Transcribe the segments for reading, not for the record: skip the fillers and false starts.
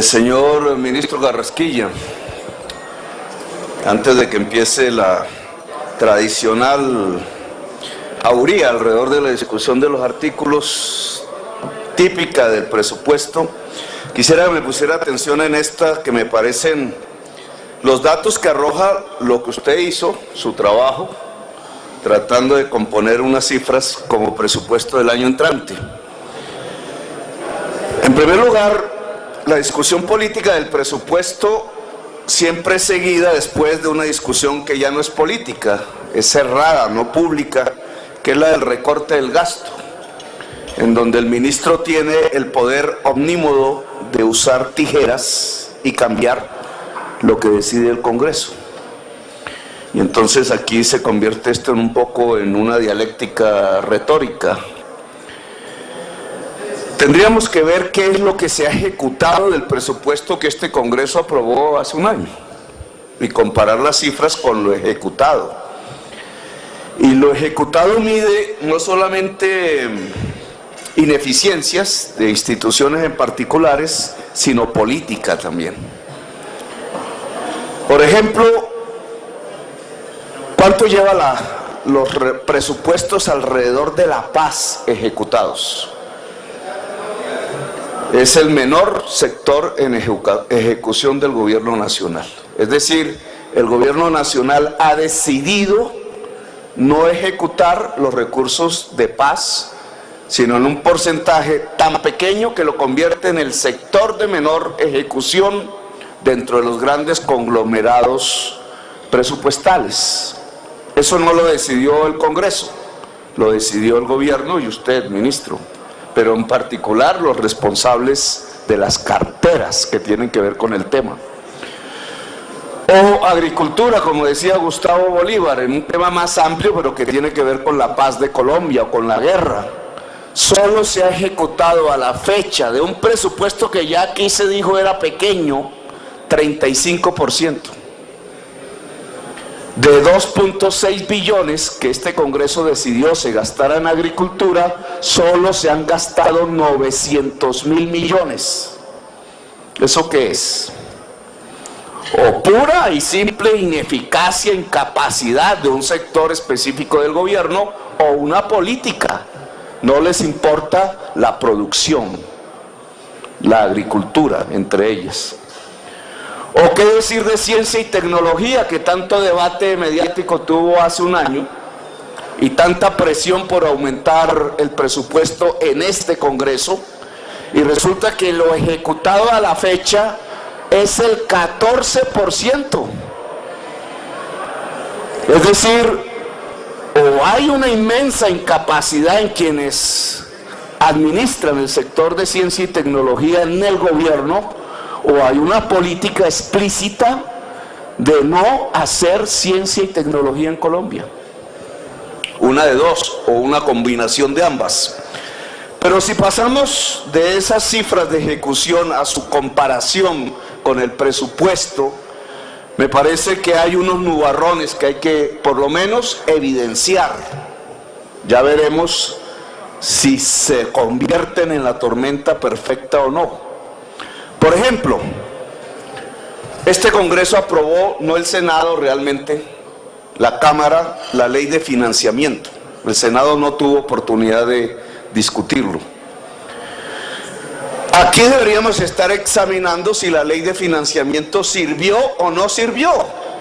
Señor ministro Carrasquilla, antes de que empiece la tradicional jauría alrededor de la discusión de los artículos típica del presupuesto, quisiera que me pusiera atención en esta, que me parecen los datos que arroja lo que usted hizo, su trabajo, tratando de componer unas cifras como presupuesto del año entrante. En primer lugar, la discusión política del presupuesto siempre es seguida después de una discusión que ya no es política, es cerrada, no pública, que es la del recorte del gasto, en donde el ministro tiene el poder omnímodo de usar tijeras y cambiar lo que decide el Congreso. Y entonces aquí se convierte esto en un poco en una dialéctica retórica. Tendríamos que ver qué es lo que se ha ejecutado del presupuesto que este Congreso aprobó hace un año y comparar las cifras con lo ejecutado. Y lo ejecutado mide no solamente ineficiencias de instituciones en particulares, sino política también. Por ejemplo, ¿cuánto lleva los presupuestos alrededor de la paz ejecutados? Es el menor sector en ejecución del gobierno nacional. Es decir, el gobierno nacional ha decidido no ejecutar los recursos de paz, sino en un porcentaje tan pequeño que lo convierte en el sector de menor ejecución dentro de los grandes conglomerados presupuestales. Eso no lo decidió el Congreso, lo decidió el gobierno y usted, ministro, pero en particular los responsables de las carteras que tienen que ver con el tema. O agricultura, como decía Gustavo Bolívar, en un tema más amplio, pero que tiene que ver con la paz de Colombia o con la guerra. Solo se ha ejecutado a la fecha de un presupuesto que ya aquí se dijo era pequeño, 35%. De 2.6 billones que este Congreso decidió se gastara en agricultura, solo se han gastado 900.000 millones. ¿Eso qué es? O pura y simple ineficacia, incapacidad de un sector específico del gobierno, o una política. No les importa la producción, la agricultura, entre ellas. ¿O qué decir de ciencia y tecnología, que tanto debate mediático tuvo hace un año y tanta presión por aumentar el presupuesto en este Congreso? Y resulta que lo ejecutado a la fecha es el 14%. Es decir, o hay una inmensa incapacidad en quienes administran el sector de ciencia y tecnología en el gobierno, o hay una política explícita de no hacer ciencia y tecnología en Colombia. Una de dos, o una combinación de ambas. Pero si pasamos de esas cifras de ejecución a su comparación con el presupuesto, me parece que hay unos nubarrones que hay que, por lo menos, evidenciar. Ya veremos si se convierten en la tormenta perfecta o no. Por ejemplo, este Congreso aprobó, no el Senado realmente, la Cámara, la ley de financiamiento. El Senado no tuvo oportunidad de discutirlo. Aquí deberíamos estar examinando si la ley de financiamiento sirvió o no sirvió,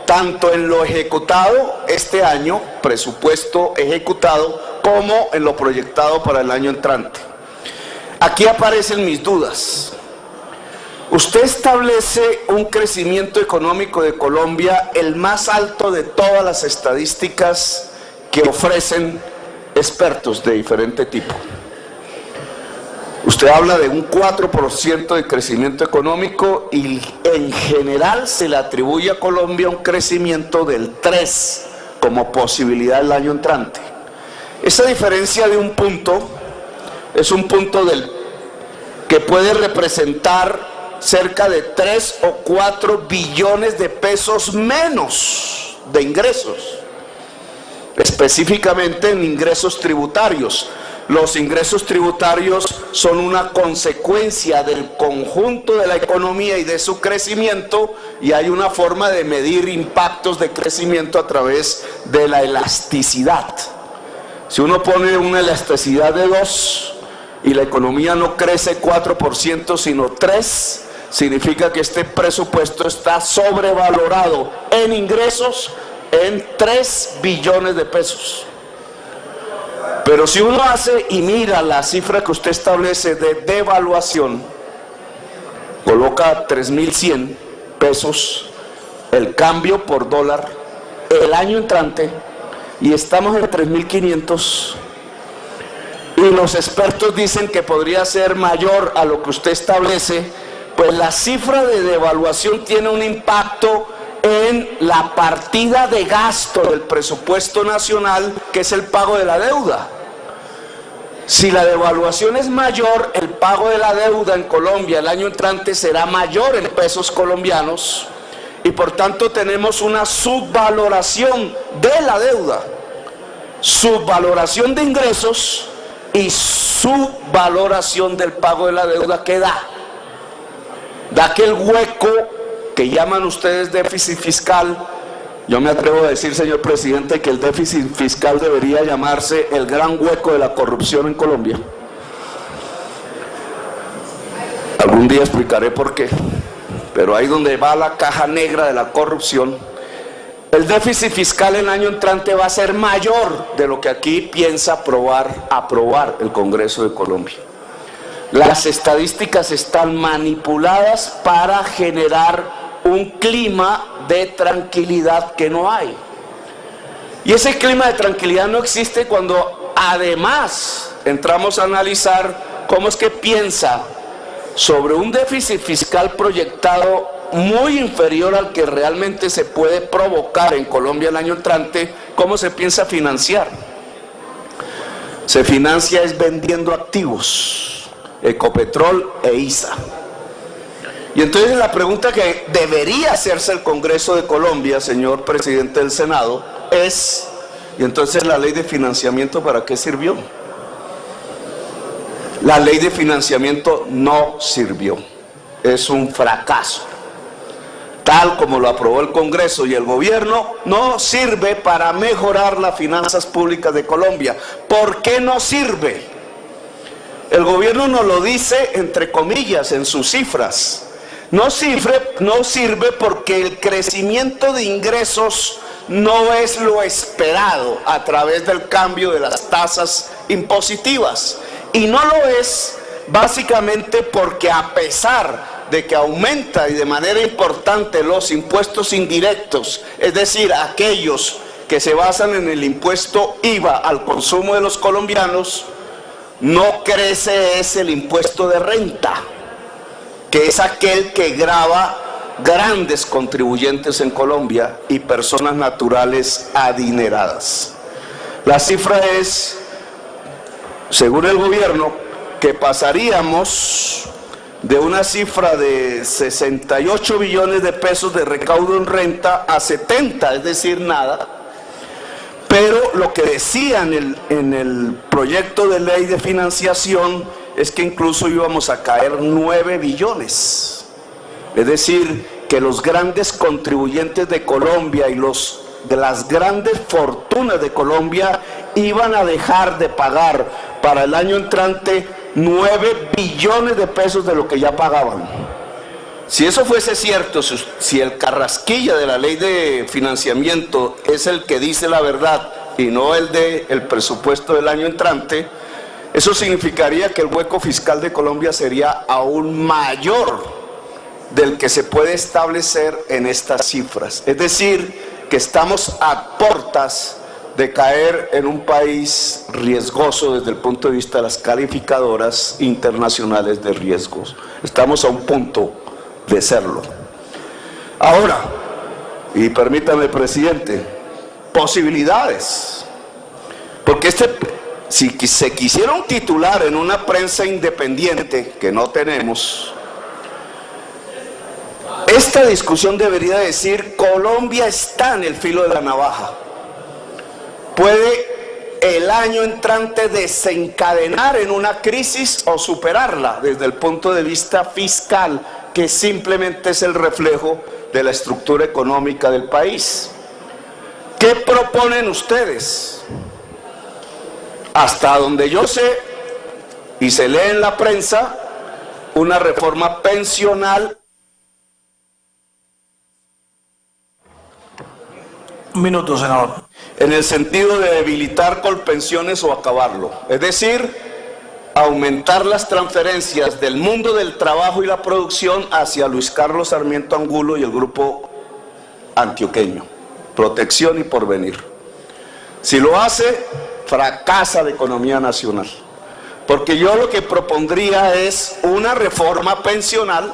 tanto en lo ejecutado este año, presupuesto ejecutado, como en lo proyectado para el año entrante. Aquí aparecen mis dudas. Usted establece un crecimiento económico de Colombia el más alto de todas las estadísticas que ofrecen expertos de diferente tipo. Usted habla de un 4% de crecimiento económico y en general se le atribuye a Colombia un crecimiento del 3% como posibilidad el año entrante. Esa diferencia de un punto es un punto que puede representar cerca de 3 o 4 billones de pesos menos de ingresos, específicamente en ingresos tributarios. Los ingresos tributarios son una consecuencia del conjunto de la economía y de su crecimiento, y hay una forma de medir impactos de crecimiento a través de la elasticidad. Si uno pone una elasticidad de 2 y la economía no crece 4% sino 3%, significa que este presupuesto está sobrevalorado en ingresos en 3 billones de pesos. Pero si uno hace y mira la cifra que usted establece de devaluación, coloca 3.100 pesos el cambio por dólar el año entrante y estamos en 3.500, y los expertos dicen que podría ser mayor a lo que usted establece, pues la cifra de devaluación tiene un impacto en la partida de gasto del presupuesto nacional, que es el pago de la deuda. Si la devaluación es mayor, el pago de la deuda en Colombia el año entrante será mayor en pesos colombianos, y por tanto tenemos una subvaloración de la deuda, subvaloración de ingresos y subvaloración del pago de la deuda, que da aquel hueco que llaman ustedes déficit fiscal. Yo me atrevo a decir, señor presidente, que el déficit fiscal debería llamarse el gran hueco de la corrupción en Colombia. Algún día explicaré por qué, pero ahí donde va la caja negra de la corrupción, el déficit fiscal el año entrante va a ser mayor de lo que aquí piensa aprobar el Congreso de Colombia. Las estadísticas están manipuladas para generar un clima de tranquilidad que no hay. Y ese clima de tranquilidad no existe cuando además entramos a analizar cómo es que piensa sobre un déficit fiscal proyectado muy inferior al que realmente se puede provocar en Colombia el año entrante. ¿Cómo se piensa financiar? Se financia es vendiendo activos, Ecopetrol e ISA. Y entonces la pregunta que debería hacerse el Congreso de Colombia, señor presidente del Senado, es: ¿y entonces la ley de financiamiento para qué sirvió? La ley de financiamiento no sirvió, es un fracaso. Tal como lo aprobó el Congreso y el gobierno, no sirve para mejorar las finanzas públicas de Colombia. ¿Por qué no sirve? El gobierno nos lo dice entre comillas en sus cifras. No sirve porque el crecimiento de ingresos no es lo esperado a través del cambio de las tasas impositivas. Y no lo es básicamente porque, a pesar de que aumenta y de manera importante los impuestos indirectos, es decir, aquellos que se basan en el impuesto IVA al consumo de los colombianos, no crece el impuesto de renta, que es aquel que grava grandes contribuyentes en Colombia y personas naturales adineradas. La cifra es, según el gobierno, que pasaríamos de una cifra de 68 billones de pesos de recaudo en renta a 70, es decir, nada. Pero lo que decía en el proyecto de ley de financiación es que incluso íbamos a caer 9 billones. Es decir, que los grandes contribuyentes de Colombia y de las grandes fortunas de Colombia iban a dejar de pagar para el año entrante 9 billones de pesos de lo que ya pagaban. Si eso fuese cierto, si el Carrasquilla de la ley de financiamiento es el que dice la verdad y no el del presupuesto del año entrante, eso significaría que el hueco fiscal de Colombia sería aún mayor del que se puede establecer en estas cifras. Es decir, que estamos a puertas de caer en un país riesgoso desde el punto de vista de las calificadoras internacionales de riesgos. Estamos a un punto de serlo. Ahora, y permítame, presidente, posibilidades, porque si se quisiera un titular en una prensa independiente, que no tenemos, esta discusión debería decir: Colombia está en el filo de la navaja. Puede el año entrante desencadenar en una crisis o superarla desde el punto de vista fiscal, que simplemente es el reflejo de la estructura económica del país. ¿Qué proponen ustedes? Hasta donde yo sé, y se lee en la prensa, una reforma pensional. Un minuto, senador. En el sentido de debilitar Colpensiones o acabarlo. Es decir, aumentar las transferencias del mundo del trabajo y la producción hacia Luis Carlos Sarmiento Angulo y el grupo antioqueño. Protección y Porvenir. Si lo hace, fracasa la economía nacional. Porque yo lo que propondría es una reforma pensional,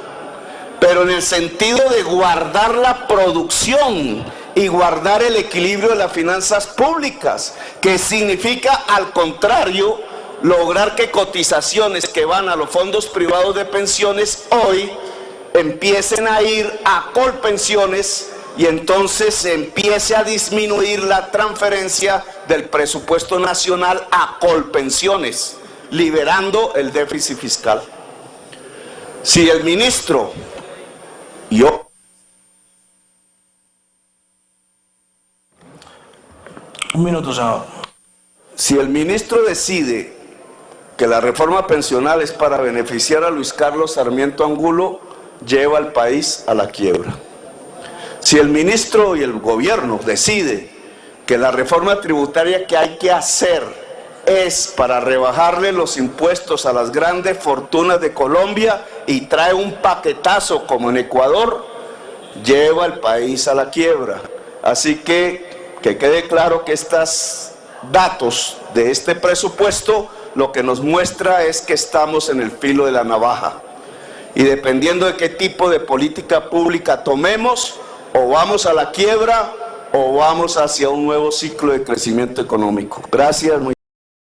pero en el sentido de guardar la producción y guardar el equilibrio de las finanzas públicas, que significa, al contrario, lograr que cotizaciones que van a los fondos privados de pensiones hoy empiecen a ir a Colpensiones y entonces se empiece a disminuir la transferencia del presupuesto nacional a Colpensiones, liberando el déficit fiscal. Si el ministro, Un minuto, senador. Si el ministro decide que la reforma pensional es para beneficiar a Luis Carlos Sarmiento Angulo, lleva al país a la quiebra. Si el ministro y el gobierno decide que la reforma tributaria que hay que hacer es para rebajarle los impuestos a las grandes fortunas de Colombia y trae un paquetazo como en Ecuador, lleva al país a la quiebra. Así que quede claro que estos datos de este presupuesto lo que nos muestra es que estamos en el filo de la navaja. Y dependiendo de qué tipo de política pública tomemos, o vamos a la quiebra o vamos hacia un nuevo ciclo de crecimiento económico. Gracias.